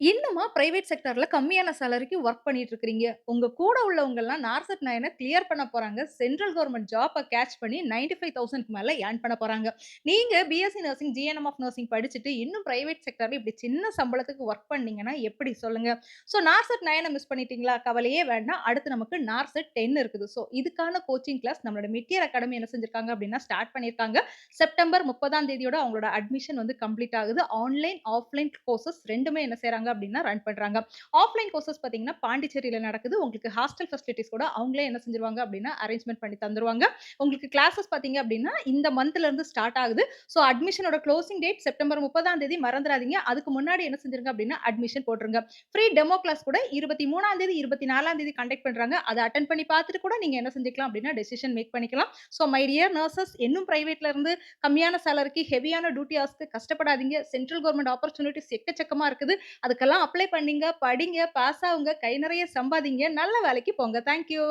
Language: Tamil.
இன்னுமா பிரைவேட் செக்டார்ல கம்மியான சேலரிக்கு வொர்க் பண்ணிட்டு இருக்கிறீங்க. உங்க கூட உள்ளவங்கலாம் நார்செட் 9 கிளியர் பண்ண போறாங்க. சென்ட்ரல் கவர்ன்மென்ட் ஜாப்ப கேட்ச் பண்ணி 95,000க்கு மேல ஏர்ன் பண்ண போறாங்க. நீங்க BSc nursing, GNM of nursing படிச்சுட்டு இன்னும் பிரைவேட் செக்டார்ல இப்படி சின்ன சம்பளத்துக்கு வொர்க் பண்ணீங்கன்னா எப்படி சொல்லுங்க? நார்செட் 9 மிஸ் பண்ணிட்டீங்களா? கவலையே வேண்டாம். அடுத்து நமக்கு நார்செட் 10 இருக்குது. இதுக்கான கோச்சிங் கிளாஸ் நம்மளோட மெட்டியர் அகாடமி என்ன செஞ்சிருக்காங்க அப்படின்னா ஸ்டார்ட் பண்ணியிருக்காங்க. செப்டம்பர் 30ஆம் தேதியோட அவங்களோட அட்மிஷன் வந்து கம்ப்ளீட் ஆகுது. ஆன்லைன், ஆஃப்லைன் கோர்சஸ் 2மே என்ன செய்றாங்க அப்டின்னா ரன் பண்றாங்க. ஆஃப்லைன் கோர்சஸ் பார்த்தீங்கன்னா, பாண்டிச்சேரியில நடக்குது. உங்களுக்கு ஹாஸ்டல் ஃபெசிலிட்டீஸ் கூட அவங்களே என்ன செஞ்சுருவாங்க அப்டின்னா, அரேஞ்ச்மென்ட் பண்ணி தந்துருவாங்க. உங்களுக்கு கிளாஸஸ் பார்த்தீங்க அப்டின்னா, இந்த மந்த்ல இருந்து ஸ்டார்ட் ஆகுது. அட்மிஷனோட குளோசிங் டேட் செப்டம்பர் 30ஆம் தேதி மறந்துறாதீங்க. அதுக்கு முன்னாடி என்ன செஞ்சுருங்க அப்டின்னா, அட்மிஷன் போட்டுருங்க. ஃப்ரீ டெமோ கிளாஸ் கூட 23ஆம் தேதி, 24ஆம் தேதி கண்டக்ட் பண்றாங்க. அத அட்டெண்ட் பண்ணி பார்த்துட்டு கூட நீங்க என்ன செஞ்சுக்கலாம் அப்டின்னா, டெசிஷன் மேக் பண்ணிக்கலாம். மை டியர் நர்சஸ் இன்னும் பிரைவேட்ல இருந்து கம்மியான சேலரிக்கு ஹெவியான டியூட்டி ஹவர்ஸ்க்கு கஷ்டப்படாதீங்க. சென்ட்ரல் கவர்ன்மென்ட் ஆப்பர்ச்சுனிட்டீஸ் எக்கச்சக்கமா இருக்குது. அதுக்கெல்லாம் அப்ளை பண்ணீங்க, படிங்க, பாஸ் ஆவுங்க, கை நிறைய சம்பாதிங்க, நல்ல வேலைக்கு போங்க. Thank you.